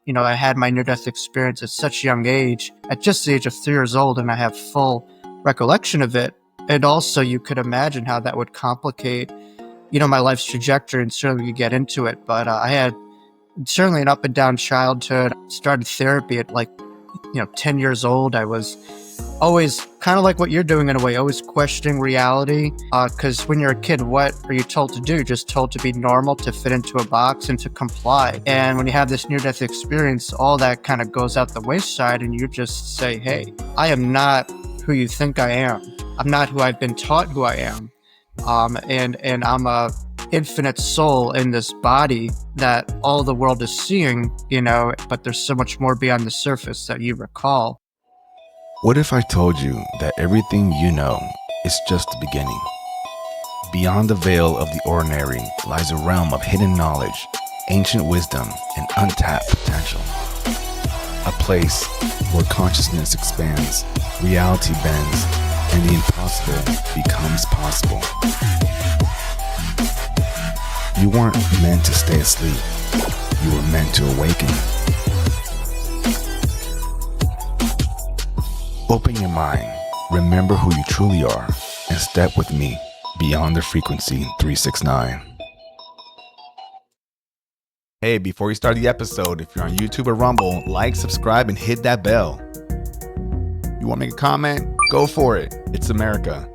I had my near-death experience at such a young age, at just the age of 3 years old, and I have full recollection of it. And also, you could imagine how that would complicate, my life's trajectory, and certainly we could get into it. But I had certainly an up and down childhood. Started therapy at 10 years old. I was always kind of like what you're doing in a way, always questioning reality. Because when you're a kid, what are you told to do? You're just told to be normal, to fit into a box, and to comply. And when you have this near-death experience, all that kind of goes out the wayside, and you just say, hey, I am not who you think I am. I'm not who I've been taught who I am. And I'm a infinite soul in this body that all the world is seeing, but there's so much more beyond the surface that you recall. What if I told you that everything you know is just the beginning? Beyond the veil of the ordinary lies a realm of hidden knowledge, ancient wisdom, and untapped potential. A place where consciousness expands, reality bends, and the impossible becomes possible. You weren't meant to stay asleep. You were meant to awaken. Open your mind, remember who you truly are, and step with me beyond the frequency 369. Hey, before you start the episode, if you're on YouTube or Rumble, like, subscribe, and hit that bell. You want to make a comment? Go for it. It's America.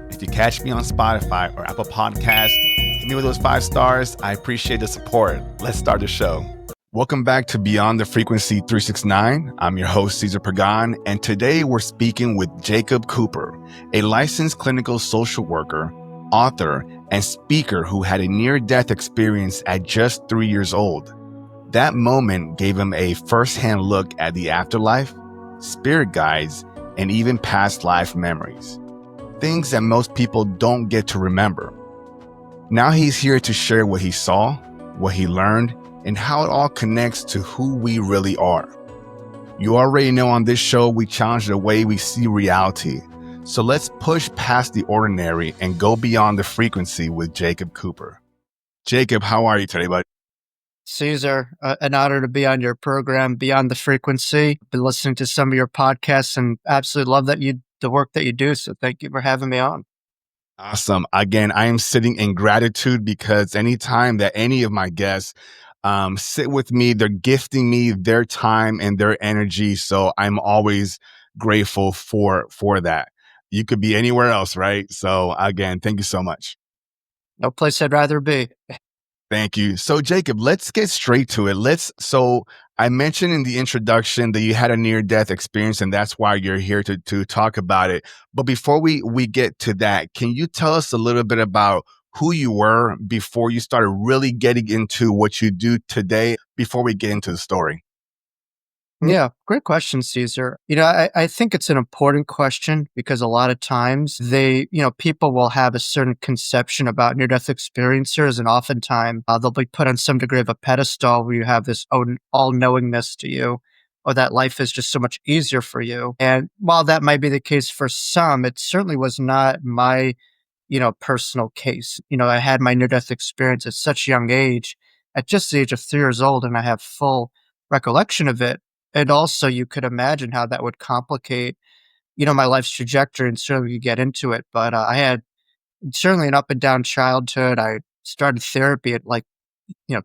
If you catch me on Spotify or Apple Podcasts, hit me with those 5 stars. I appreciate the support. Let's start the show. Welcome back to Beyond the Frequency 369. I'm your host, Cesar Pagan, and today we're speaking with Jacob Cooper, a licensed clinical social worker, author, and speaker who had a near-death experience at just 3 years old. That moment gave him a first-hand look at the afterlife, spirit guides, and even past life memories. Things that most people don't get to remember. Now he's here to share what he saw, what he learned, and how it all connects to who we really are. You already know on this show, we challenge the way we see reality. So let's push past the ordinary and go beyond the frequency with Jacob Cooper. Jacob, how are you today, bud? Caesar, an honor to be on your program, Beyond the Frequency. Been listening to some of your podcasts and absolutely love the work that you do. So thank you for having me on. Awesome. Again, I am sitting in gratitude because anytime that any of my guests sit with me, they're gifting me their time and their energy. So I'm always grateful for that. You could be anywhere else, right? So again, thank you so much. No place I'd rather be. Thank you. So Jacob, let's get straight to it. So I mentioned in the introduction that you had a near-death experience, and that's why you're here to talk about it. But before we get to that, can you tell us a little bit about who you were before you started really getting into what you do today, before we get into the story? Yeah, great question, Caesar. I think it's an important question because a lot of times people will have a certain conception about near-death experiencers, and oftentimes they'll be put on some degree of a pedestal where you have this all-knowingness to you, or that life is just so much easier for you. And while that might be the case for some, it certainly was not my, personal case. I had my near-death experience at such a young age, at just the age of 3 years old, and I have full recollection of it. And also, you could imagine how that would complicate, my life's trajectory, and certainly we could get into it. But I had certainly an up and down childhood. I started therapy at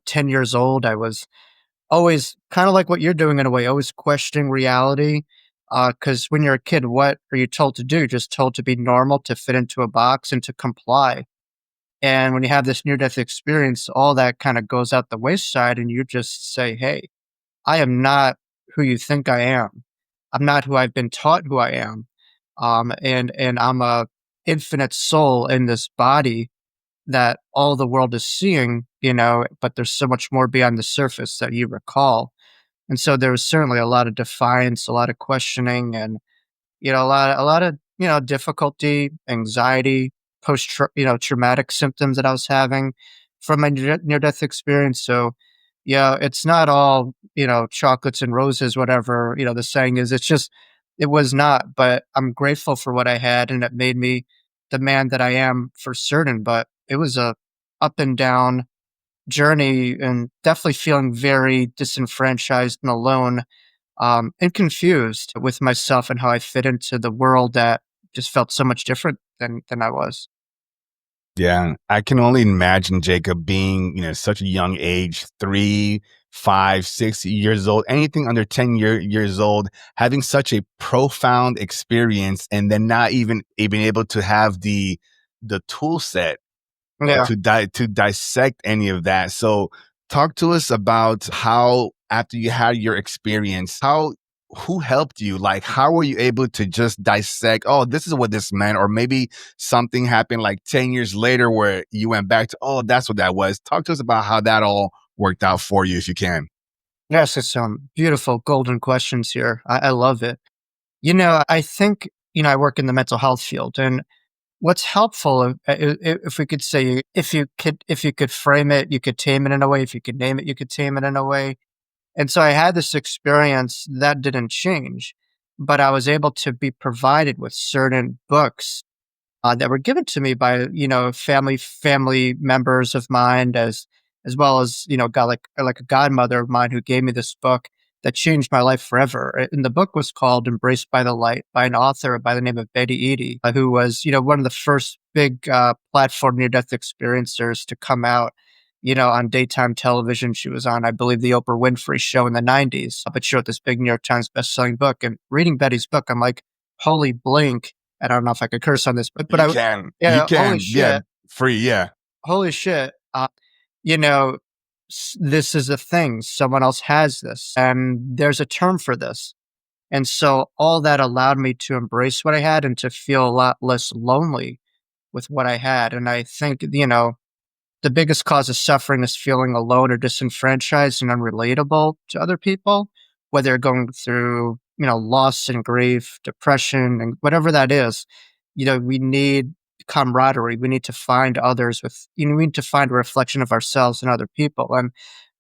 10 years old. I was always kind of like what you're doing in a way, always questioning reality. Because when you're a kid, what are you told to do? You're just told to be normal, to fit into a box, and to comply. And when you have this near-death experience, all that kind of goes out the wayside, and you just say, hey, I am not who you think I am. I'm not who I've been taught who I am. And I'm a infinite soul in this body that all the world is seeing, but there's so much more beyond the surface that you recall. And so there was certainly a lot of defiance, a lot of questioning, and, a lot of, difficulty, anxiety, traumatic symptoms that I was having from my near-death experience. So, yeah, it's not all, chocolates and roses, whatever, the saying is. It was not, but I'm grateful for what I had, and it made me the man that I am for certain. But it was a up and down journey and definitely feeling very disenfranchised and alone, and confused with myself and how I fit into the world that just felt so much different than I was. Yeah, I can only imagine Jacob being, such a young age, 3, 5, 6 years old, anything under 10 years old, having such a profound experience, and then not even able to have the tool set Yeah. to dissect any of that. So talk to us about how after you had your experience, how who helped you? Like how were you able to just dissect, oh, this is what this meant? Or maybe something happened like 10 years later where you went back to, oh, that's what that was. Talk to us about how that all worked out for you if you can. Yes, it's some beautiful golden questions here. I love it. I think, I work in the mental health field, and what's helpful, if we could say, if you could frame it, you could tame it in a way. If you could name it, you could tame it in a way. And so I had this experience that didn't change, but I was able to be provided with certain books that were given to me by family members of mine, as well as God, like a godmother of mine who gave me this book that changed my life forever. And the book was called "Embraced by the Light" by an author by the name of Betty Eadie, who was one of the first big platform near death experiencers to come out. On daytime television, she was on, I believe, the Oprah Winfrey Show in the '90s. But she wrote this big New York Times best-selling book. And reading Betty's book, I'm like, holy blink, I don't know if I could curse on this, but You I can. You yeah, can. Yeah. Free. Yeah. holy shit, you know, this is a thing. Someone else has this, and there's a term for this. And so all that allowed me to embrace what I had and to feel a lot less lonely with what I had. And I think, the biggest cause of suffering is feeling alone or disenfranchised and unrelatable to other people, whether you're going through, loss and grief, depression, and whatever that is. We need camaraderie. We need to find others we need to find a reflection of ourselves and other people. And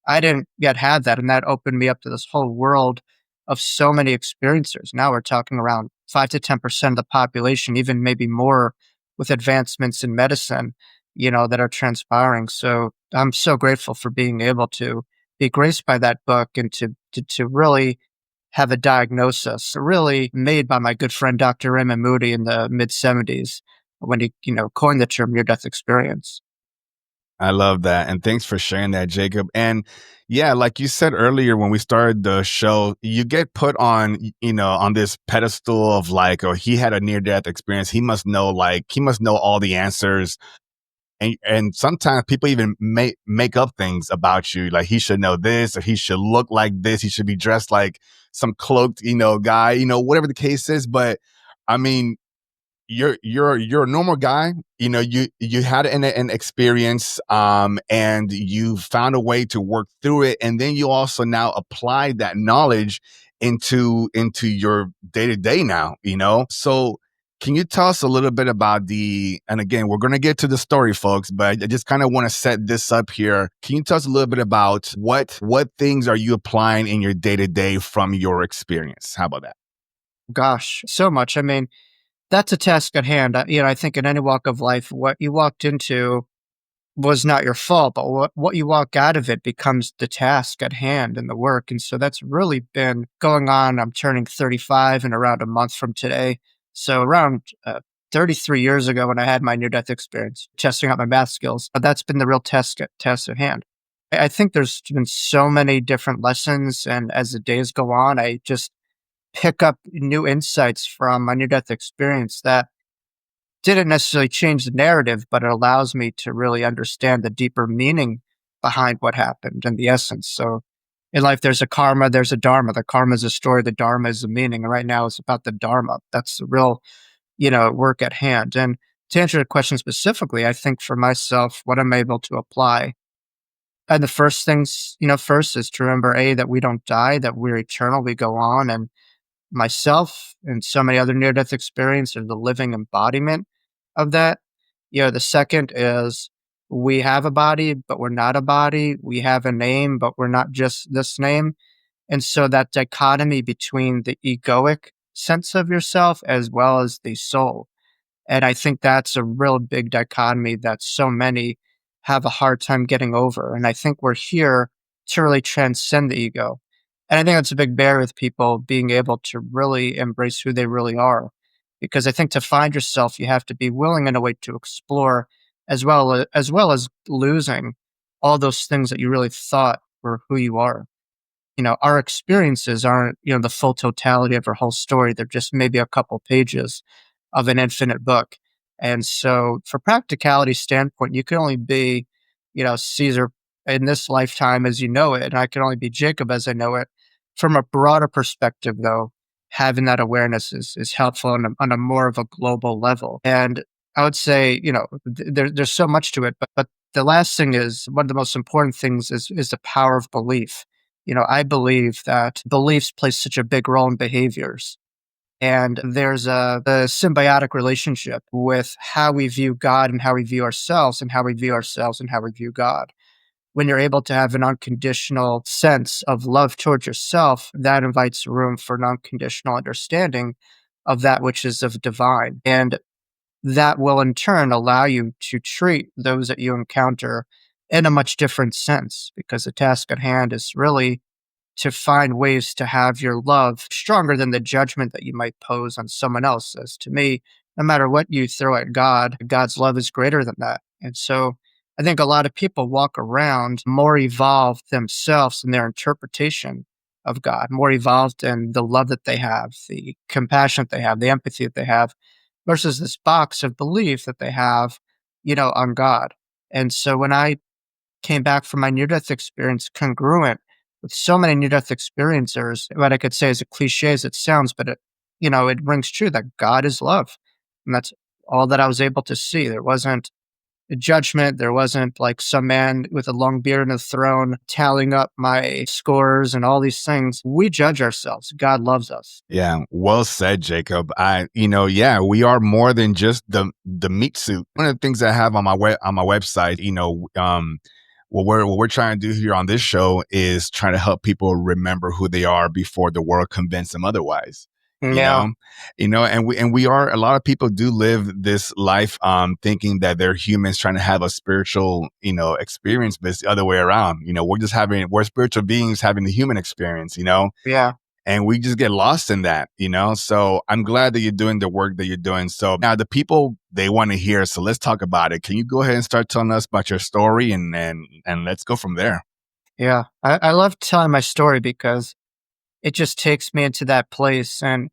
I didn't yet have that, and that opened me up to this whole world of so many experiencers. Now we're talking around 5 to 10% of the population, even maybe more with advancements in medicine, that are transpiring. So I'm so grateful for being able to be graced by that book and to really have a diagnosis really made by my good friend Dr. Raymond Moody in the mid 70s when he, coined the term near death experience. I love that. And thanks for sharing that, Jacob. And yeah, like you said earlier when we started the show, you get put on, on this pedestal of like, oh, he had a near death experience. He must know all the answers. And sometimes people even make up things about you. Like he should know this, or he should look like this. He should be dressed like some cloaked, guy, whatever the case is. But I mean, you're a normal guy. You had an experience, and you found a way to work through it, and then you also now apply that knowledge into your day-to-day now, so can you tell us a little bit about and again, we're going to get to the story, folks, but I just kind of want to set this up here. Can you tell us a little bit about what things are you applying in your day-to-day from your experience? How about that? Gosh, so much. I mean, that's a task at hand. I think in any walk of life, what you walked into was not your fault, but what you walk out of it becomes the task at hand and the work. And so that's really been going on. I'm turning 35 in around a month from today. So around 33 years ago when I had my near-death experience, testing out my math skills, that's been the real test at hand. I think there's been so many different lessons. And as the days go on, I just pick up new insights from my near-death experience that didn't necessarily change the narrative, but it allows me to really understand the deeper meaning behind what happened and the essence. So in life, there's a karma, there's a dharma. The karma is a story, the dharma is the meaning. And right now, it's about the dharma. That's the real, work at hand. And to answer the question specifically, I think for myself, what I'm able to apply. And the first things, first is to remember that we don't die, that we're eternal, we go on. And myself and so many other near death experience are the living embodiment of that. The second is we have a body, but we're not a body. We have a name, but we're not just this name. And so that dichotomy between the egoic sense of yourself as well as the soul. And I think that's a real big dichotomy that so many have a hard time getting over. And I think we're here to really transcend the ego. And I think that's a big barrier with people being able to really embrace who they really are. Because I think to find yourself, you have to be willing in a way to explore as well as losing all those things that you really thought were who you are. Our experiences aren't, the full totality of our whole story. They're just maybe a couple pages of an infinite book. And so for practicality standpoint, you can only be, Caesar in this lifetime as you know it, and I can only be Jacob as I know it. From a broader perspective, though, having that awareness is helpful on a more of a global level. And I would say, there's so much to it, but the last thing is one of the most important things is the power of belief. I believe that beliefs play such a big role in behaviors. And there's a symbiotic relationship with how we view God and how we view ourselves and how we view ourselves and how we view God. When you're able to have an unconditional sense of love towards yourself, that invites room for an unconditional understanding of that which is of divine. And that will in turn allow you to treat those that you encounter in a much different sense because the task at hand is really to find ways to have your love stronger than the judgment that you might pose on someone else. As to me, no matter what you throw at God, God's love is greater than that. And so I think a lot of people walk around more evolved themselves in their interpretation of God, more evolved in the love that they have, the compassion that they have, the empathy that they have, versus this box of belief that they have, on God. And so when I came back from my near death experience congruent with so many near death experiencers. What I could say is a cliche as it sounds, but it rings true that God is love. And that's all that I was able to see. There wasn't a judgment. There wasn't like some man with a long beard and a throne tallying up my scores and all these things. We judge ourselves. God loves us. Yeah, well said, Jacob. Yeah, we are more than just the meat suit. One of the things I have on my website, what we're trying to do here on this show is trying to help people remember who they are before the world convinces them otherwise. You Yeah. know, and we are, a lot of people do live this life thinking that they're humans trying to have a spiritual experience, but it's the other way around. We're spiritual beings having the human experience. Yeah. And we just get lost in that. So I'm glad that you're doing the work that you're doing. So now the people, they want to hear, so let's talk about it. Can you go ahead and start telling us about your story, and let's go from there? Yeah. I love telling my story because it just takes me into that place. And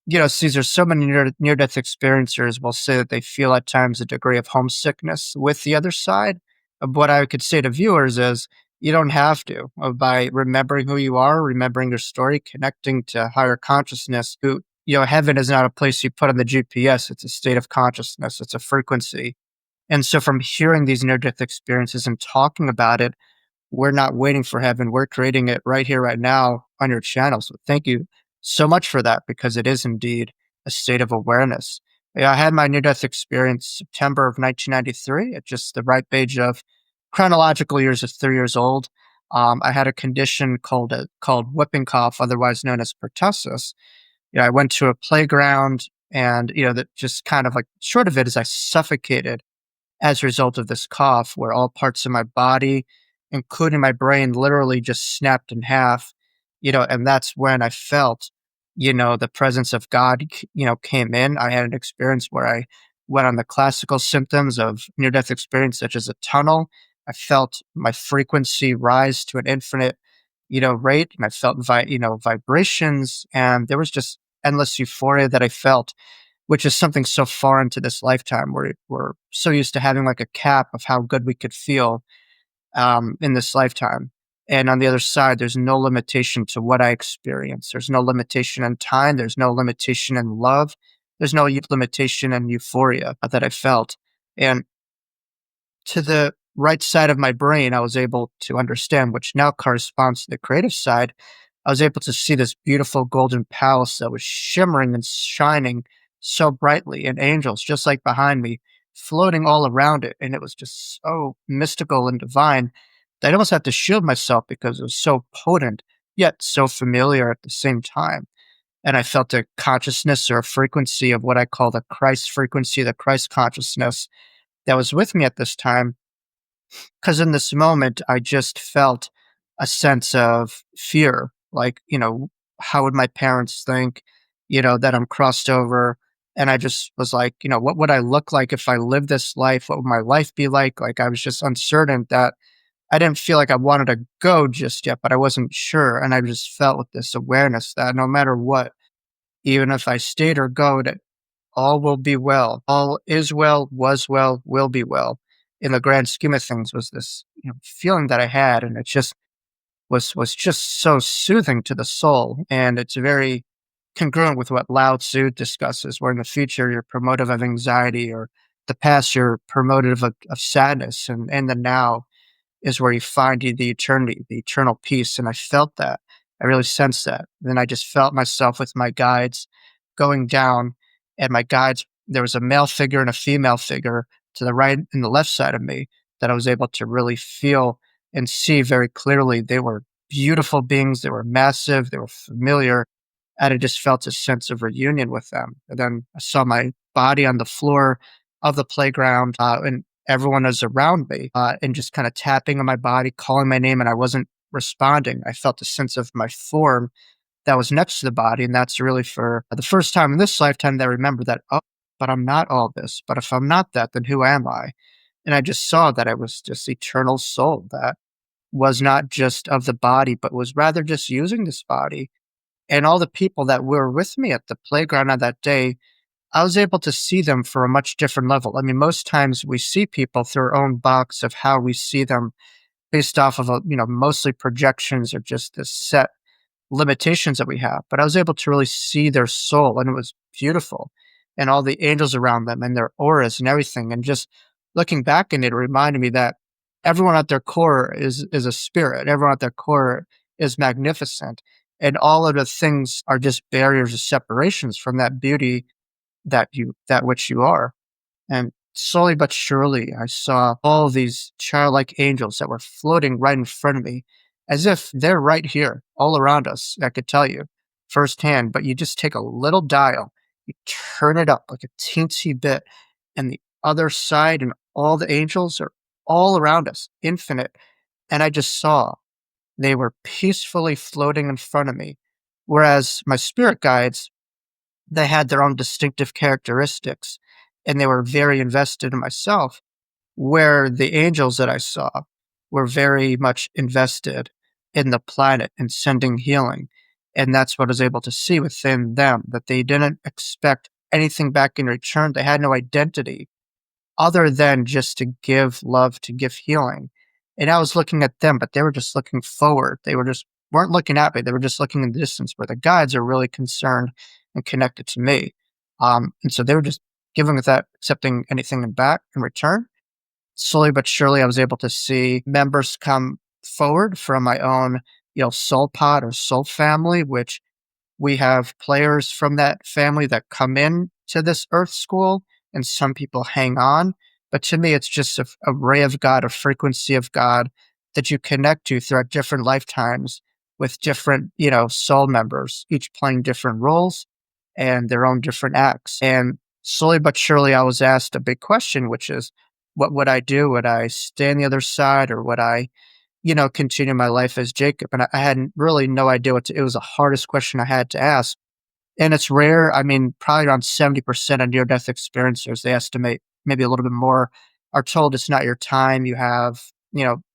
Caesar, so many near death experiencers will say that they feel at times a degree of homesickness with the other side. What I could say to viewers is you don't have to. By remembering who you are, remembering your story, connecting to higher consciousness, heaven is not a place you put on the GPS. It's a state of consciousness, it's a frequency. And so from hearing these near death experiences and talking about it, we're not waiting for heaven. We're creating it right here, right now on your channel. So thank you so much for that because it is indeed a state of awareness. Yeah, I had my near death experience September of 1993 at just the ripe age of chronological years of 3 years old. I had a condition called whooping cough, otherwise known as pertussis. I went to a playground and, that just kind of like short of it is I suffocated as a result of this cough, where all parts of my body, including my brain, literally just snapped in half, and that's when I felt, the presence of God, came in. I had an experience where I went on the classical symptoms of near death experience, such as a tunnel. I felt my frequency rise to an infinite, rate, and I felt, vibrations, and there was just endless euphoria that I felt, which is something so foreign into this lifetime. We're so used to having like a cap of how good we could feel in this lifetime. And on the other side, there's no limitation to what I experience. There's no limitation in time. There's no limitation in love. There's no limitation in euphoria that I felt. And to the right side of my brain, I was able to understand, which now corresponds to the creative side. I was able to see this beautiful golden palace that was shimmering and shining so brightly, and angels just like behind me floating all around it. And it was just so mystical and divine that I almost had to shield myself because it was so potent, yet so familiar at the same time. And I felt a consciousness or a frequency of what I call the Christ frequency, the Christ consciousness that was with me at this time. Because in this moment, I just felt a sense of fear. Like, how would my parents think, that I'm crossed over? And I just was like, what would I look like if I lived this life? What would my life be like? Like, I was just uncertain that I didn't feel like I wanted to go just yet, but I wasn't sure. And I just felt with this awareness that no matter what, even if I stayed or go, that all will be well. All is well, was well, will be well. In the grand scheme of things, was this feeling that I had, and it just was just so soothing to the soul, and it's very congruent with what Lao Tzu discusses, where in the future you're promotive of anxiety, or the past you're promotive of sadness, and in the now is where you find the eternity, the eternal peace. And I felt that. I really sensed that. Then I just felt myself with my guides going down, and my guides, there was a male figure and a female figure to the right and the left side of me that I was able to really feel and see very clearly. They were beautiful beings. They were massive. They were familiar. And I just felt a sense of reunion with them. And then I saw my body on the floor of the playground, and everyone was around me, and just kind of tapping on my body, calling my name, and I wasn't responding. I felt a sense of my form that was next to the body, and that's really for the first time in this lifetime that I remember that, oh, but I'm not all this. But if I'm not that, then who am I? And I just saw that I was just eternal soul that was not just of the body, but was rather just using this body. And all the people that were with me at the playground on that day, I was able to see them for a much different level. I mean, most times we see people through our own box of how we see them based off of, mostly projections or just the set limitations that we have. But I was able to really see their soul, and it was beautiful, and all the angels around them and their auras and everything. And just looking back in it, it reminded me that everyone at their core is a spirit. Everyone at their core is magnificent. And all of the things are just barriers or separations from that beauty that which you are. And slowly but surely, I saw all these childlike angels that were floating right in front of me, as if they're right here, all around us. I could tell you firsthand, but you just take a little dial, you turn it up like a teensy bit, and the other side, and all the angels are all around us, infinite. And I just saw they were peacefully floating in front of me. Whereas my spirit guides, they had their own distinctive characteristics, and they were very invested in myself, where the angels that I saw were very much invested in the planet and sending healing. And that's what I was able to see within them, that they didn't expect anything back in return. They had no identity other than just to give love, to give healing. And I was looking at them, but they were just looking forward. They were just weren't looking at me. They were just looking in the distance, where the guides are really concerned and connected to me. And so they were just giving without accepting anything in back in return. Slowly but surely, I was able to see members come forward from my own, soul pod or soul family, which we have players from that family that come in to this Earth school, and some people hang on. But to me, it's just a ray of God, a frequency of God that you connect to throughout different lifetimes with different, soul members, each playing different roles and their own different acts. And slowly but surely, I was asked a big question, which is, what would I do? Would I stay on the other side, or would I continue my life as Jacob? And I had really no idea it was the hardest question I had to ask. And it's rare. I mean, probably around 70% of near-death experiencers, they estimate maybe a little bit more, are told it's not your time. You have,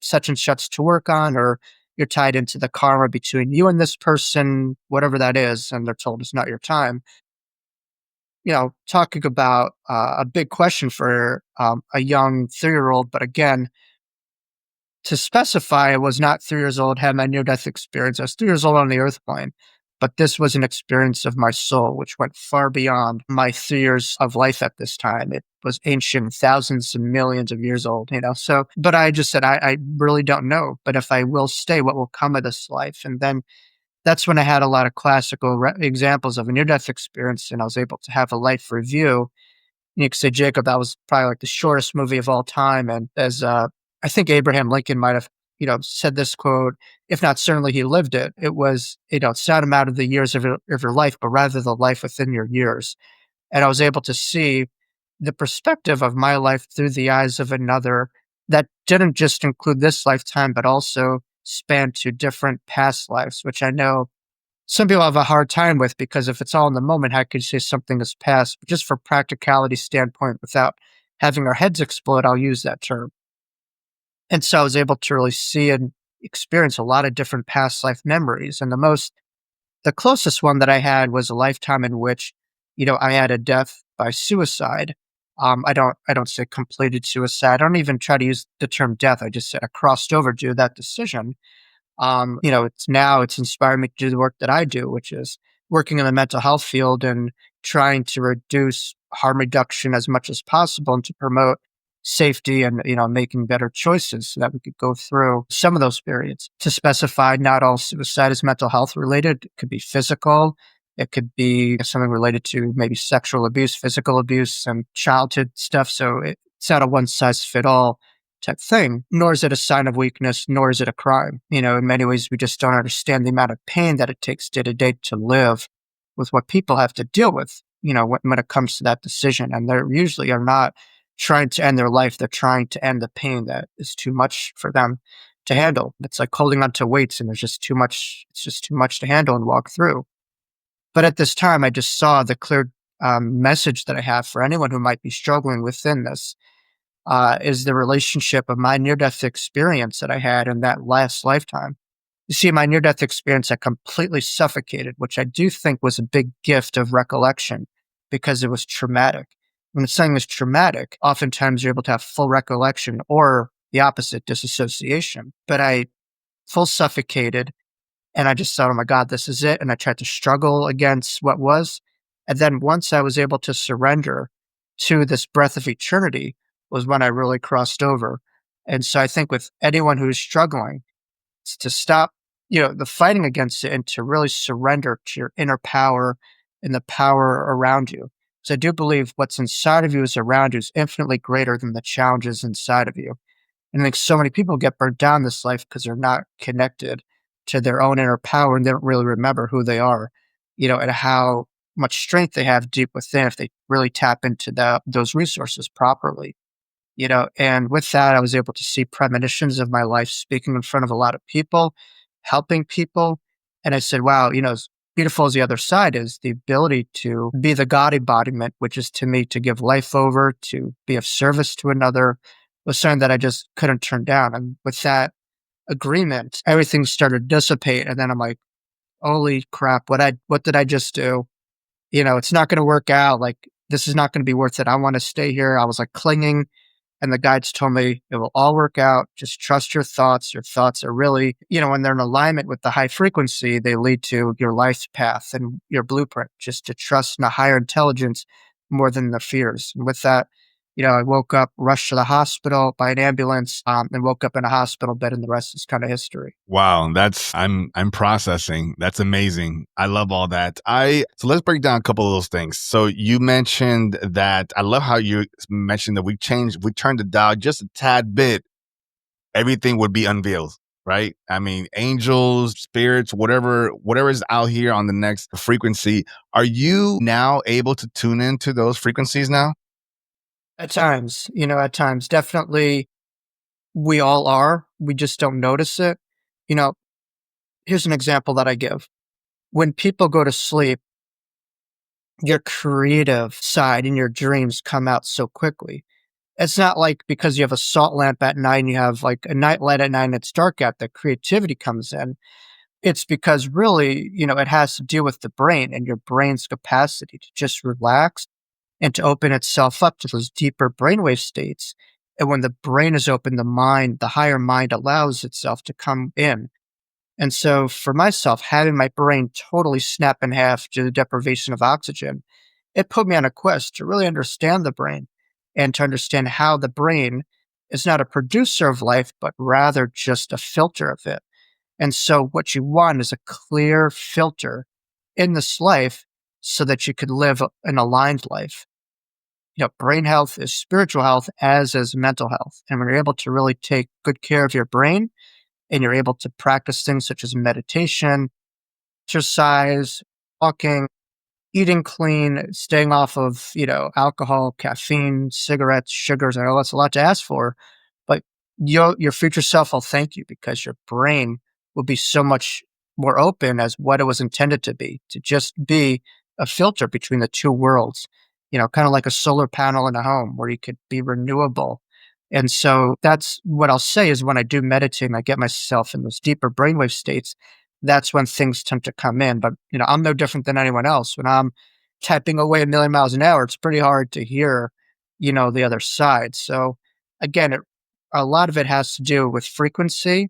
such and such to work on, or you're tied into the karma between you and this person, whatever that is, and they're told it's not your time. Talking about a big question for a young 3-year-old, but again, to specify, I was not 3 years old, had my near-death experience. I was 3 years old on the earth plane, but this was an experience of my soul, which went far beyond my 3 years of life at this time. It was ancient, thousands and millions of years old, So, but I just said, I really don't know. But if I will stay, what will come of this life? And then that's when I had a lot of classical examples of a near-death experience, and I was able to have a life review. You could say, Jacob, that was probably like the shortest movie of all time. And as I think Abraham Lincoln might have, said this quote, if not certainly he lived it. It was, it's not a matter of the years of your life, but rather the life within your years. And I was able to see the perspective of my life through the eyes of another that didn't just include this lifetime, but also spanned to different past lives, which I know some people have a hard time with because if it's all in the moment, how could you say something is past? But just for practicality standpoint, without having our heads explode, I'll use that term. And so I was able to really see and experience a lot of different past life memories. And the closest one that I had was a lifetime in which, I had a death by suicide. I don't say completed suicide. I don't even try to use the term death. I just said I crossed over due to that decision. It's inspired me to do the work that I do, which is working in the mental health field and trying to reduce harm reduction as much as possible and to promote safety and, making better choices so that we could go through some of those periods. To specify, not all suicide is mental health related. It could be physical. It could be something related to maybe sexual abuse, physical abuse, and childhood stuff. So it's not a one size fit all type thing, nor is it a sign of weakness, nor is it a crime. In many ways, we just don't understand the amount of pain that it takes day to day to live with what people have to deal with, when it comes to that decision. And they usually are not trying to end their life. They're trying to end the pain that is too much for them to handle. It's like holding onto weights and there's just too much, it's just too much to handle and walk through. But at this time, I just saw the clear message that I have for anyone who might be struggling within this is the relationship of my near-death experience that I had in that last lifetime. You see, my near-death experience, I completely suffocated, which I do think was a big gift of recollection because it was traumatic. When something is traumatic, oftentimes you're able to have full recollection or the opposite, disassociation. But I full suffocated and I just thought, oh my God, this is it. And I tried to struggle against what was. And then once I was able to surrender to this breath of eternity was when I really crossed over. And so I think with anyone who's struggling, it's to stop, the fighting against it and to really surrender to your inner power and the power around you. So I do believe what's inside of you is around you is infinitely greater than the challenges inside of you. And I think so many people get burnt down this life because they're not connected to their own inner power and they don't really remember who they are, and how much strength they have deep within if they really tap into those resources properly. And with that, I was able to see premonitions of my life speaking in front of a lot of people, helping people. And I said, wow, as beautiful as the other side is, the ability to be the God embodiment, which is to me to give life over, to be of service to another, was something that I just couldn't turn down. And with that agreement, everything started to dissipate. And then I'm like, holy crap, what did I just do? It's not going to work out. Like, this is not going to be worth it. I want to stay here. I was like clinging. And the guides told me it will all work out. Just trust your thoughts. Your thoughts are really, when they're in alignment with the high frequency, they lead to your life's path and your blueprint, just to trust in a higher intelligence more than the fears. And with that, I woke up, rushed to the hospital by an ambulance, and woke up in a hospital bed, and the rest is kind of history. Wow, I'm processing. That's amazing. I love all that. So let's break down a couple of those things. So you mentioned that I love how you mentioned that we turned the dial just a tad bit, everything would be unveiled, right? I mean, angels, spirits, whatever is out here on the next frequency. Are you now able to tune into those frequencies now? At times, definitely we all are. We just don't notice it. You know, Here's an example that I give. When people go to sleep, your creative side and your dreams come out so quickly. It's not like because you have a salt lamp at night and you have like a night light at night and it's dark out that creativity comes in. It's because really, it has to do with the brain and your brain's capacity to just relax and to open itself up to those deeper brainwave states. And when the brain is open, the higher mind allows itself to come in. And so for myself, having my brain totally snap in half due to the deprivation of oxygen, it put me on a quest to really understand the brain and to understand how the brain is not a producer of life, but rather just a filter of it. And so what you want is a clear filter in this life so that you could live an aligned life. Brain health is spiritual health, as is mental health. And when you're able to really take good care of your brain and you're able to practice things such as meditation, exercise, walking, eating clean, staying off of, alcohol, caffeine, cigarettes, sugars. I know that's a lot to ask for, but your future self will thank you because your brain will be so much more open as what it was intended to just be a filter between the two worlds, kind of like a solar panel in a home where you could be renewable. And so that's what I'll say is when I do meditate and I get myself in those deeper brainwave states, that's when things tend to come in. But, I'm no different than anyone else. When I'm typing away a million miles an hour, it's pretty hard to hear, the other side. So again, a lot of it has to do with frequency.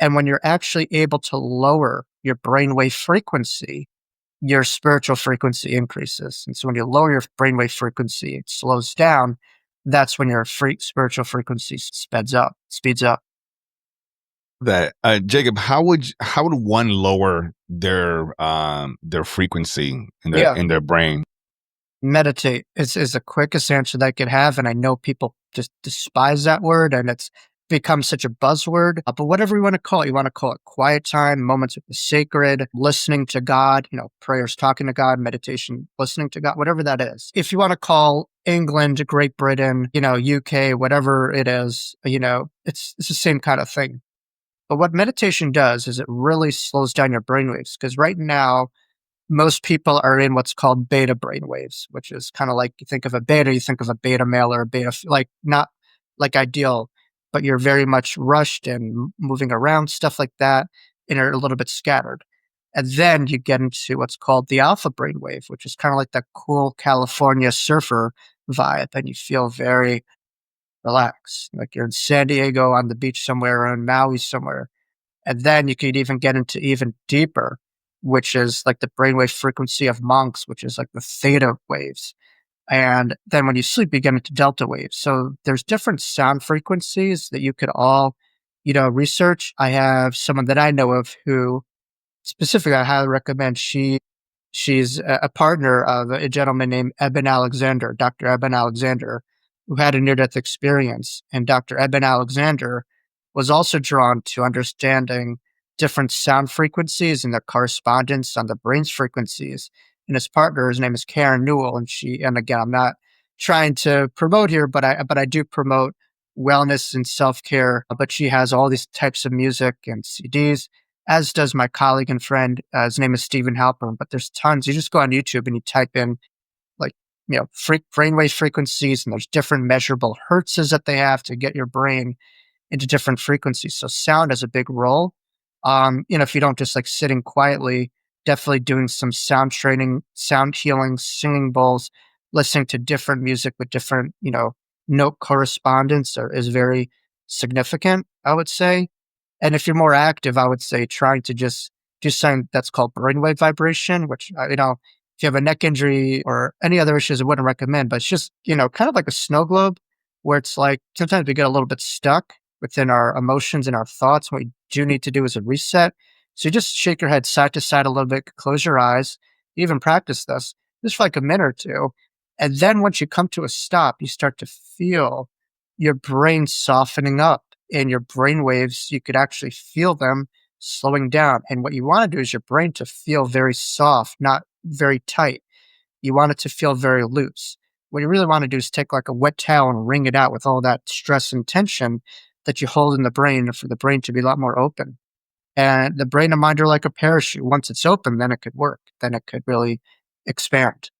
And when you're actually able to lower your brainwave frequency, your spiritual frequency increases. And so when you lower your brainwave frequency, it slows down. That's when your spiritual frequency speeds up. That Jacob, how would one lower their frequency in their Yeah. in their brain? Meditate is the quickest answer that I could have. And I know people just despise that word and it's become such a buzzword. But whatever you want to call it quiet time, moments with the sacred, listening to God, prayers, talking to God, meditation, listening to God, whatever that is. If you want to call England, Great Britain, UK, whatever it is, it's the same kind of thing. But what meditation does is it really slows down your brainwaves because right now, most people are in what's called beta brainwaves, which is kind of like you think of a beta, you think of a beta male or a beta, like not like ideal, but you're very much rushed and moving around, stuff like that, and are a little bit scattered. And then you get into what's called the alpha brainwave, which is kind of like that cool California surfer vibe, and you feel very relaxed, like you're in San Diego on the beach somewhere or in Maui somewhere. And then you could even get into even deeper, which is like the brainwave frequency of monks, which is like the theta waves. And then when you sleep, you get into delta waves. So there's different sound frequencies that you could all, research. I have someone that I know of who specifically I highly recommend. She's a partner of a gentleman named Eben Alexander, Dr. Eben Alexander, who had a near-death experience. And Dr. Eben Alexander was also drawn to understanding different sound frequencies and their correspondence on the brain's frequencies. And his partner, his name is Karen Newell, and again, I'm not trying to promote here, but I do promote wellness and self-care. But she has all these types of music and CDs, as does my colleague and friend. His name is Stephen Halpern, but there's tons. You just go on YouTube and you type in like, brainwave frequencies, and there's different measurable hertzes that they have to get your brain into different frequencies. So sound has a big role. If you don't just like sitting quietly, definitely doing some sound training, sound healing, singing bowls, listening to different music with different, note correspondence is very significant, I would say. And if you're more active, I would say trying to just do something that's called brainwave vibration, which, if you have a neck injury or any other issues, I wouldn't recommend, but it's just, kind of like a snow globe where it's like sometimes we get a little bit stuck within our emotions and our thoughts. What we do need to do is a reset. So you just shake your head side to side a little bit, close your eyes, even practice this just for like a minute or two. And then once you come to a stop, you start to feel your brain softening up and your brain waves, you could actually feel them slowing down. And what you want to do is your brain to feel very soft, not very tight. You want it to feel very loose. What you really want to do is take like a wet towel and wring it out with all that stress and tension that you hold in the brain for the brain to be a lot more open. And the brain and mind are like a parachute. Once it's open, then it could work. Then it could really expand.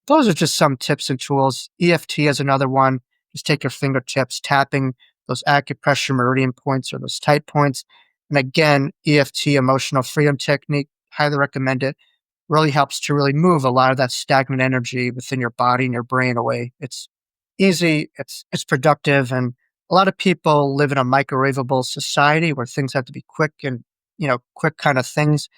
Those are just some tips and tools. EFT is another one. Just take your fingertips, tapping those acupressure meridian points or those tight points. And again, EFT, emotional freedom technique, highly recommend it. Really helps to really move a lot of that stagnant energy within your body and your brain away. It's easy, it's productive, and a lot of people live in a microwavable society where things have to be quick and, quick kind of things.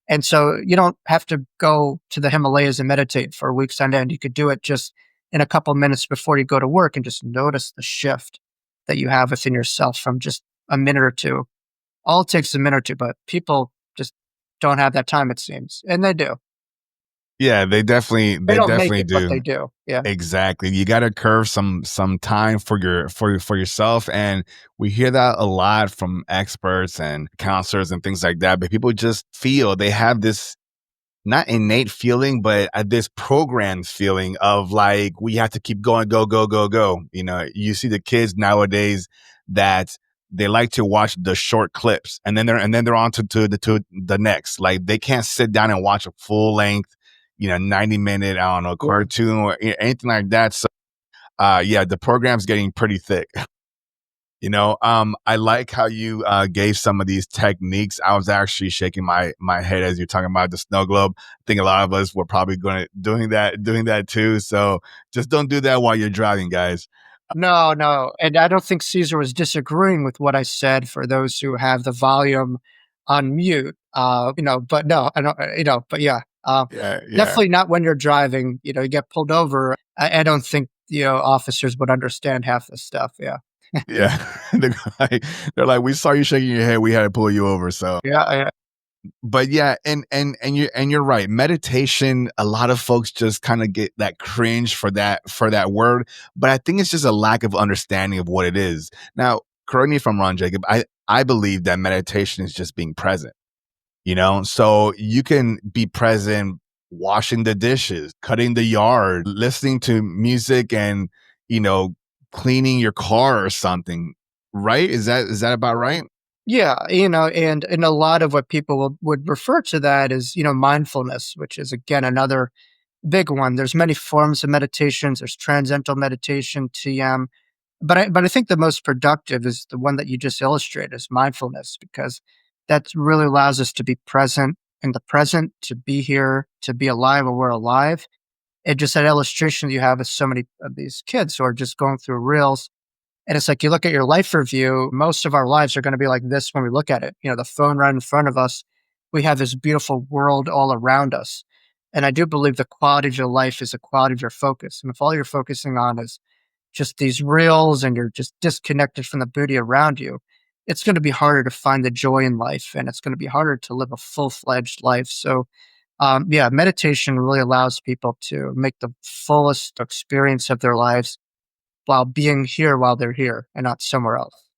And so you don't have to go to the Himalayas and meditate for weeks on end. You could do it just in a couple minutes before you go to work and just notice the shift that you have within yourself from just a minute or two. All it takes is a minute or two, but people just don't have that time, it seems. And they do. Yeah, they definitely They they don't make definitely it, but do. they do. Yeah. Exactly. You got to curve some time for for yourself, and we hear that a lot from experts and counselors and things like that. But people just feel they have this not innate feeling, but this programmed feeling of like we have to keep going, go, go, go, go. You know, you see the kids nowadays, that they like to watch the short clips, and then they're on to the next. Like they can't sit down and watch a full length, 90-minute, I don't know, Yeah. cartoon or anything like that. So yeah, the program's getting pretty thick. I like how you gave some of these techniques. I was actually shaking my head as you're talking about the snow globe. I think a lot of us were probably doing that too. So just don't do that while you're driving, guys. No, no, and I don't think Caesar was disagreeing with what I said for those who have the volume on mute, but no, I don't, but yeah, Yeah, yeah, definitely not when you're driving, you get pulled over. I don't think, officers would understand half this stuff, yeah. yeah. They're like, we saw you shaking your head. We had to pull you over. So Yeah, yeah, but yeah, and you're right. Meditation, a lot of folks just kind of get that cringe for that word, but I think it's just a lack of understanding of what it is. Now, correct me if I'm wrong, Jacob. I believe that meditation is just being present. So you can be present washing the dishes, cutting the yard, listening to music, and you know cleaning your car or something. Right? Is that about right? yeah, and a lot of what people would refer to that is, mindfulness, which is again another big one. There's many forms of meditations. There's transcendental meditation, TM, but I think the most productive is the one that you just illustrated, is mindfulness, because that really allows us to be present in the present, to be here, to be alive when we're alive. And just that illustration that you have with so many of these kids who are just going through reels. And it's like you look at your life review, most of our lives are going to be like this when we look at it. The phone right in front of us, we have this beautiful world all around us. And I do believe the quality of your life is the quality of your focus. And if all you're focusing on is just these reels and you're just disconnected from the beauty around you, it's going to be harder to find the joy in life, and it's going to be harder to live a full fledged life. So, yeah, meditation really allows people to make the fullest experience of their lives while being here while they're here and not somewhere else.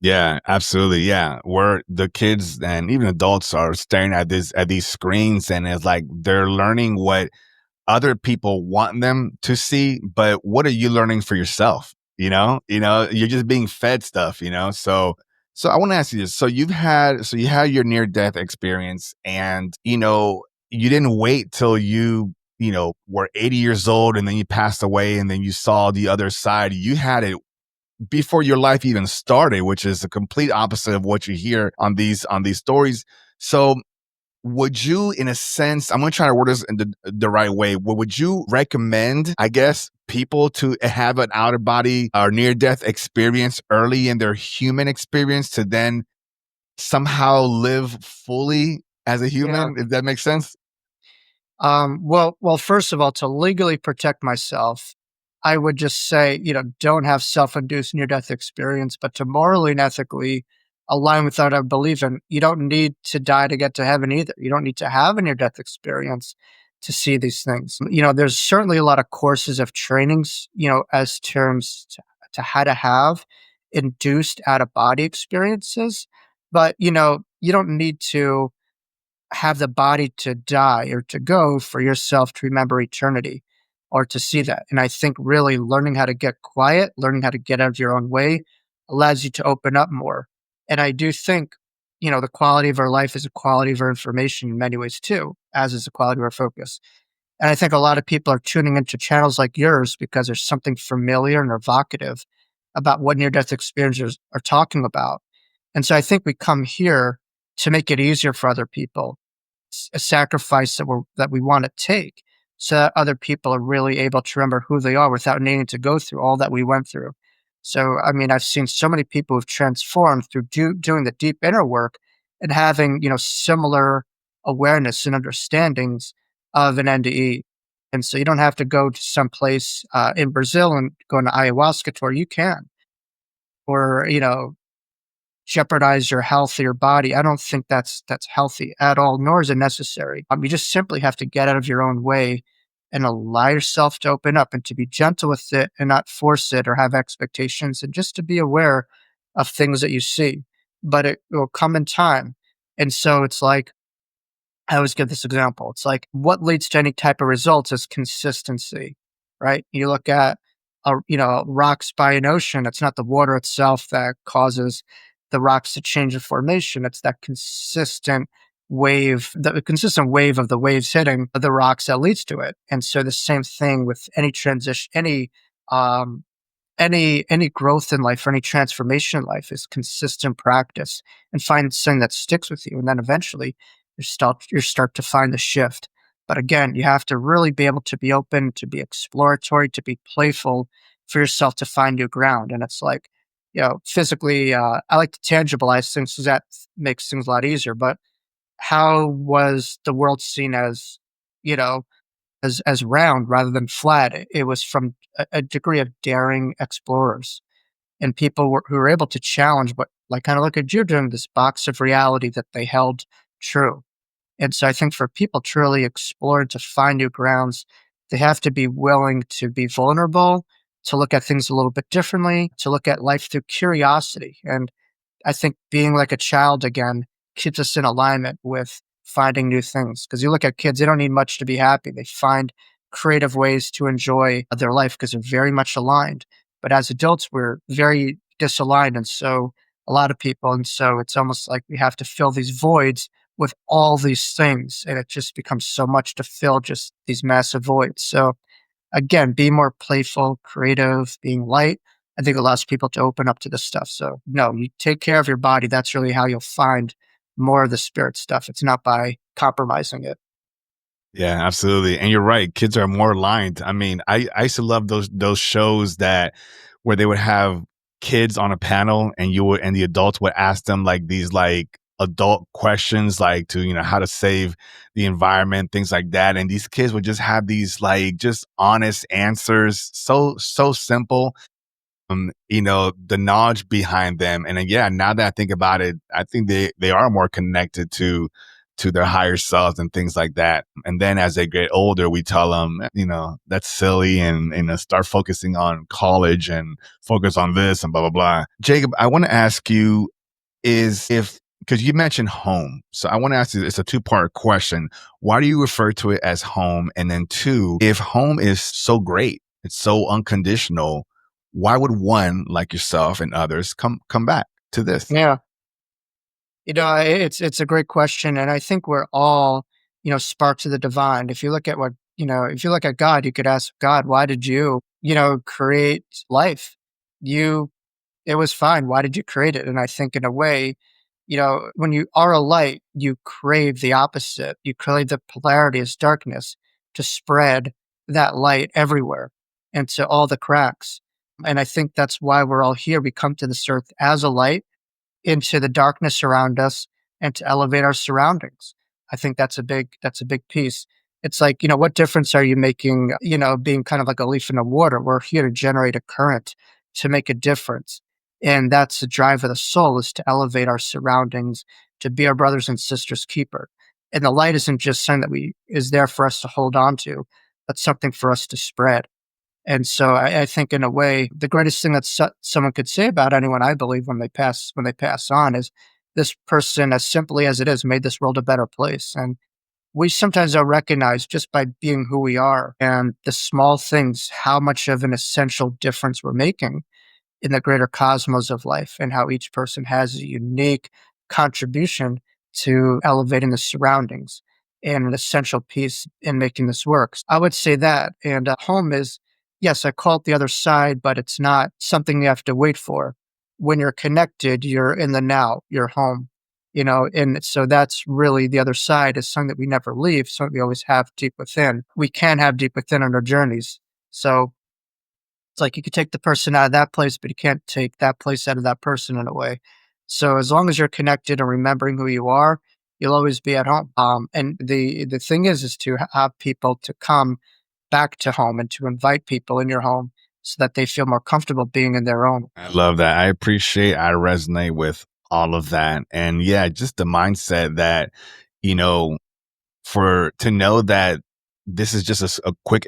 Yeah, absolutely. Yeah, where the kids and even adults are staring at these screens, and it's like they're learning what other people want them to see, but what are you learning for yourself? You're just being fed stuff. So I want to ask you this. So you had your near death experience, and you didn't wait till you were 80 years old, and then you passed away, and then you saw the other side. You had it before your life even started, which is the complete opposite of what you hear on these stories. So would you, in a sense, I'm going to try to word this in the right way. Would you recommend, I guess, people to have an out of body or near death experience early in their human experience to then somehow live fully as a Yeah. human, if that makes sense? Well, first of all, to legally protect myself, I would just say, don't have self-induced near-death experience, but to morally and ethically align with what I believe in, you don't need to die to get to heaven either. You don't need to have a near-death experience to see these things. There's certainly a lot of courses of trainings, as terms to how to have induced out-of-body experiences, but you don't need to have the body to die or to go for yourself to remember eternity or to see that. And I think really learning how to get quiet, learning how to get out of your own way allows you to open up more. And I do think, the quality of our life is the quality of our information in many ways too, as is the quality of our focus. And I think a lot of people are tuning into channels like yours because there's something familiar and evocative about what near death experiencers are talking about. And so I think we come here to make it easier for other people, a sacrifice that we want to take so that other people are really able to remember who they are without needing to go through all that we went through. So, I mean, I've seen so many people who've transformed through doing the deep inner work and having, similar awareness and understandings of an NDE. And so you don't have to go to some place in Brazil and go on an ayahuasca tour. You can, or, jeopardize your health or your body. I don't think that's healthy at all, nor is it necessary. You just simply have to get out of your own way and allow yourself to open up and to be gentle with it and not force it or have expectations, and just to be aware of things that you see. But it will come in time. And so it's like, I always give this example. It's like what leads to any type of results is consistency, right? You look at rocks by an ocean. It's not the water itself that causes the rocks to change in formation. It's that the consistent wave of the waves hitting the rocks that leads to it. And so the same thing with any transition, um, any growth in life or any transformation in life is consistent practice and find something that sticks with you. And then eventually you start to find the shift. But again, you have to really be able to be open, to be exploratory, to be playful for yourself to find new ground. And it's like, physically, I like to tangibilize things because that makes things a lot easier. But how was the world seen as, you know, as round rather than flat? It was from a degree of daring explorers and who were able to challenge what, like kind of like a you doing, this box of reality that they held true. And so I think for people to really explore and to find new grounds, they have to be willing to be vulnerable, to look at things a little bit differently, to look at life through curiosity. And I think being like a child again keeps us in alignment with finding new things. Because you look at kids, they don't need much to be happy. They find creative ways to enjoy their life because they're very much aligned. But as adults, we're very disaligned. And so a lot of people, and so it's almost like we have to fill these voids with all these things. And it just becomes so much to fill just these massive voids. So again, be more playful, creative, being light. I think allows people to open up to this stuff. So no, you take care of your body. That's really how you'll find more of the spirit stuff. It's not by compromising it. Yeah, absolutely. And you're right. Kids are more aligned. I mean, I used to love those shows that where they would have kids on a panel and the adults would ask them like these like adult questions like to, how to save the environment, things like that. And these kids would just have these like just honest answers, so simple. The knowledge behind them. And yeah, now that I think about it, I think they are more connected to their higher selves and things like that. And then as they get older, we tell them, that's silly and, start focusing on college and focus on this and blah, blah, blah. Jacob, I want to ask you because you mentioned home. So I want to ask you, it's a two-part question. Why do you refer to it as home? And then two, if home is so great, it's so unconditional, why would one like yourself and others come back to this? Yeah. It's a great question. And I think we're all, sparks of the divine. If you look at God, you could ask God, why did you, create life? You It was fine. Why did you create it? And I think in a way, when you are a light, you crave the opposite. You crave the polarity as darkness to spread that light everywhere and to all the cracks. And I think that's why we're all here. We come to this earth as a light into the darkness around us and to elevate our surroundings. I think that's a big piece. It's like, what difference are you making, being kind of like a leaf in the water? We're here to generate a current to make a difference. And that's the drive of the soul, is to elevate our surroundings, to be our brothers and sisters keeper. And the light isn't just something that is there for us to hold on to. That's something for us to spread. And so I think in a way, the greatest thing that someone could say about anyone, I believe, when they pass on, is this person, as simply as it is, made this world a better place. And we sometimes don't recognize, just by being who we are and the small things, how much of an essential difference we're making in the greater cosmos of life, and how each person has a unique contribution to elevating the surroundings and an essential piece in making this work. I would say that. And home is, yes, I call it the other side, but it's not something you have to wait for. When you're connected, you're in the now, you're home. And so that's really the other side, is something that we never leave, something we always have deep within. We can have deep within on our journeys. So it's like you could take the person out of that place, but you can't take that place out of that person in a way. So as long as you're connected and remembering who you are, you'll always be at home. And the thing is to have people to come back to home and to invite people in your home so that they feel more comfortable being in their own. I love that. I resonate with all of that. And yeah, just the mindset that, you know, for to know that this is just a quick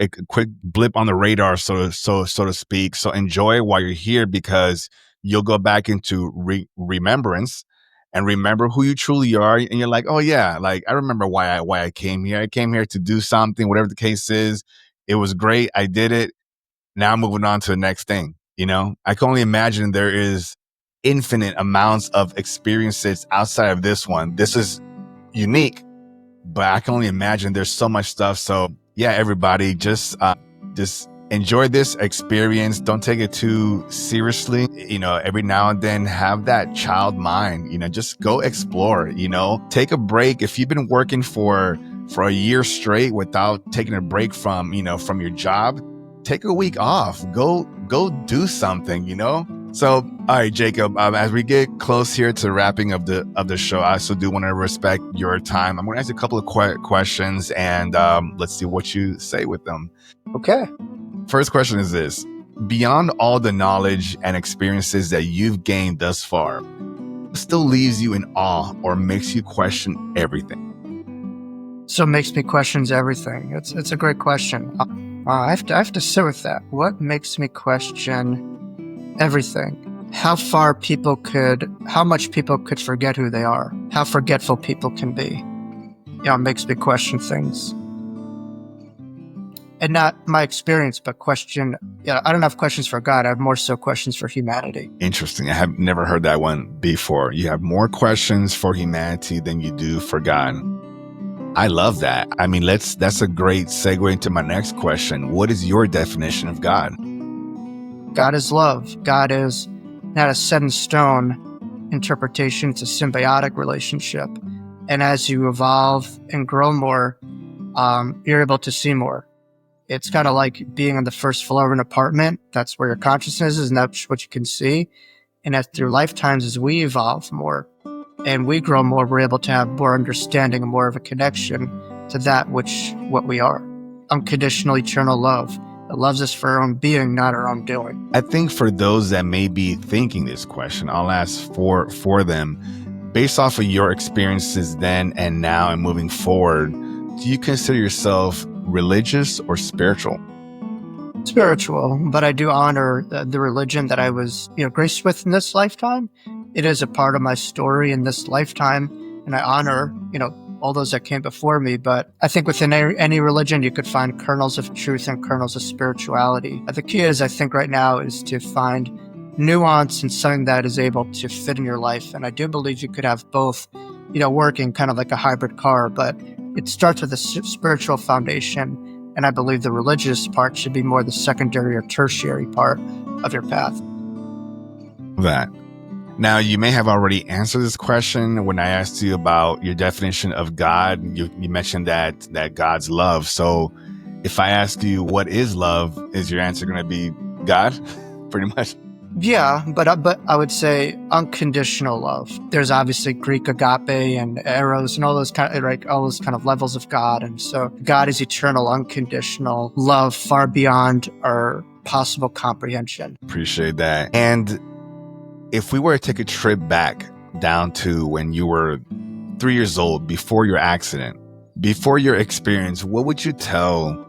blip on the radar, so to speak. So enjoy it while you're here, because you'll go back into remembrance and remember who you truly are. And you're like, oh yeah, like I remember why I came here. I came here to do something, whatever the case is. It was great. I did it. Now moving on to the next thing, I can only imagine there is infinite amounts of experiences outside of this one. This is unique, but I can only imagine there's so much stuff. So yeah, everybody just enjoy this experience. Don't take it too seriously. Every now and then have that child mind, just go explore, take a break. If you've been working for a year straight without taking a break from your job, take a week off, go do something, So, all right, Jacob, as we get close here to wrapping of the show, I also do want to respect your time. I'm going to ask you a couple of questions, and let's see what you say with them. Okay. First question is this: beyond all the knowledge and experiences that you've gained thus far, what still leaves you in awe or makes you question everything? So it makes me question everything. It's a great question. I have to sit with that. What makes me question everything? How much people could forget who they are? How forgetful people can be? It makes me question things. And not my experience, but question. I don't have questions for God. I have more so questions for humanity. Interesting. I have never heard that one before. You have more questions for humanity than you do for God. I love that. I mean, that's a great segue into my next question. What is your definition of God? God is love. God is not a set in stone interpretation. It's a symbiotic relationship. And as you evolve and grow more, you're able to see more. It's kind of like being on the first floor of an apartment. That's where your consciousness is, and that's what you can see. And as through lifetimes, as we evolve more and we grow more, we're able to have more understanding and more of a connection to what we are. Unconditional, eternal love. It loves us for our own being, not our own doing. I think for those that may be thinking this question, I'll ask for them. Based off of your experiences then and now and moving forward, do you consider yourself religious or spiritual? Spiritual, but I do honor the religion that I was, graced with in this lifetime. It is a part of my story in this lifetime, and I honor, all those that came before me. But I think within any religion, you could find kernels of truth and kernels of spirituality. The key is, I think right now, is to find nuance and something that is able to fit in your life. And I do believe you could have both, working kind of like a hybrid car, but it starts with a spiritual foundation. And I believe the religious part should be more the secondary or tertiary part of your path. That. Now, you may have already answered this question when I asked you about your definition of God. You mentioned that God's love. So if I ask you what is love, is your answer going to be God? Pretty much. Yeah, but I would say unconditional love. There's obviously Greek agape and eros and all those kind of levels of God. And so God is eternal, unconditional love, far beyond our possible comprehension. Appreciate that. And if we were to take a trip back down to when you were 3 years old, before your accident, before your experience, what would you tell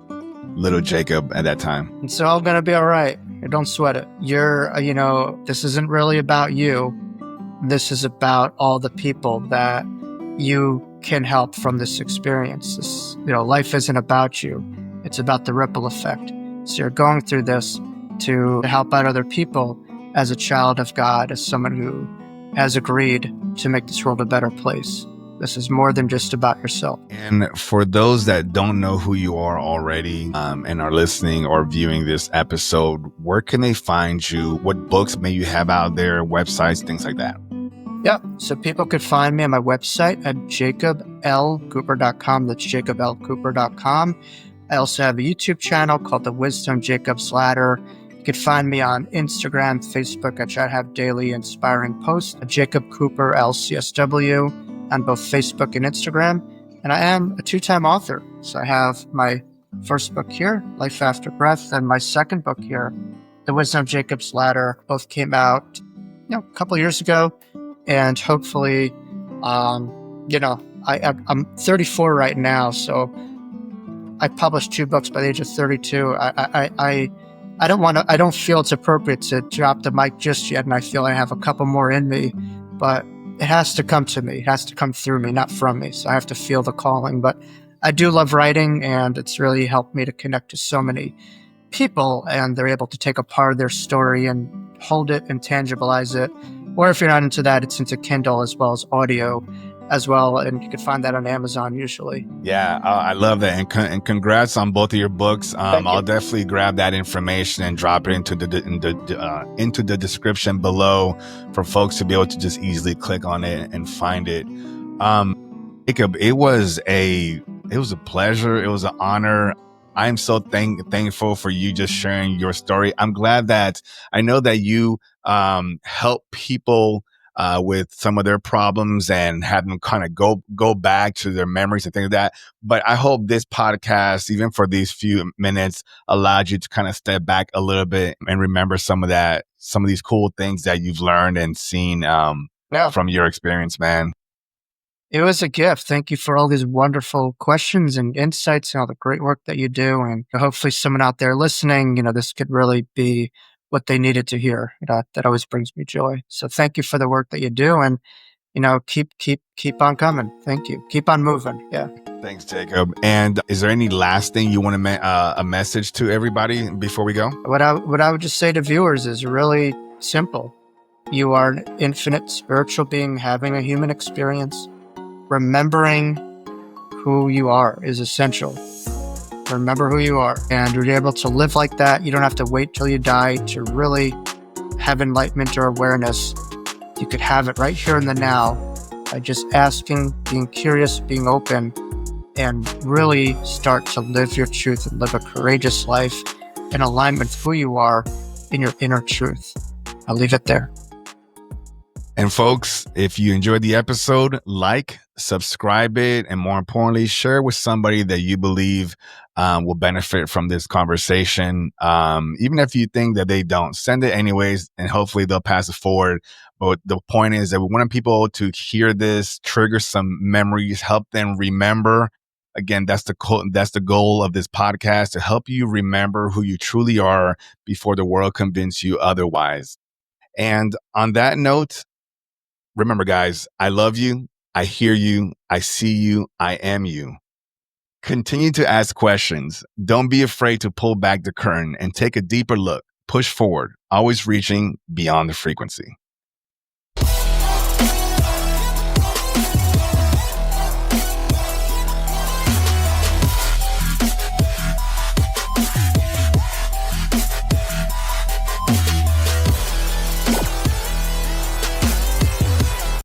little Jacob at that time? It's all going to be all right. Don't sweat it. This isn't really about you. This is about all the people that you can help from this experience. Life isn't about you. It's about the ripple effect. So you're going through this to help out other people as a child of God, as someone who has agreed to make this world a better place. This is more than just about yourself. And for those that don't know who you are already and are listening or viewing this episode, where can they find you? What books may you have out there, websites, things like that? Yeah, so people could find me on my website at jacoblcooper.com. That's jacoblcooper.com. I also have a YouTube channel called The Wisdom Jacob's Ladder. You can find me on Instagram, Facebook. I try to have daily inspiring posts. Jacob Cooper LCSW on both Facebook and Instagram. And I am a 2-time author. So I have my first book here, Life After Breath, and my second book here, The Wisdom of Jacob's Ladder. Both came out, a couple years ago. And hopefully, I'm 34 right now. So I published 2 books by the age of 32. I don't feel it's appropriate to drop the mic just yet. And I feel I have a couple more in me, but it has to come to me. It has to come through me, not from me. So I have to feel the calling. But I do love writing, and it's really helped me to connect to so many people, and they're able to take a part of their story and hold it and tangibilize it. Or if you're not into that, it's into Kindle as well as audio as well. And you can find that on Amazon usually. Yeah, I love that. And congrats on both of your books. Thank you. I'll definitely grab that information and drop it into the description below for folks to be able to just easily click on it and find it. Jacob, it was a pleasure. It was an honor. I'm so thankful for you just sharing your story. I'm glad that I know that you help people with some of their problems and have them kind of go back to their memories and things like that. But I hope this podcast, even for these few minutes, allowed you to kind of step back a little bit and remember some of these cool things that you've learned and seen from your experience, man. It was a gift. Thank you for all these wonderful questions and insights and all the great work that you do. And hopefully someone out there listening, this could really be what they needed to hear. That always brings me joy. So thank you for the work that you do, and, keep on coming. Thank you. Keep on moving. Yeah. Thanks, Jacob. And is there any last thing you want to a message to everybody before we go? What I would just say to viewers is really simple. You are an infinite spiritual being having a human experience. Remembering who you are is essential. Remember who you are, and you're able to live like that. You don't have to wait till you die to really have enlightenment or awareness. You could have it right here in the now by just asking, being curious, being open, and really start to live your truth and live a courageous life in alignment with who you are in your inner truth. I'll leave it there. And folks, if you enjoyed the episode, like, subscribe it, and more importantly, share with somebody that you believe will benefit from this conversation. Even if you think that they don't, send it anyways, and hopefully they'll pass it forward. But the point is that we want people to hear this, trigger some memories, help them remember. Again, that's the goal of this podcast, to help you remember who you truly are before the world convinces you otherwise. And on that note, remember, guys, I love you. I hear you. I see you. I am you. Continue to ask questions. Don't be afraid to pull back the curtain and take a deeper look. Push forward, always reaching beyond the frequency.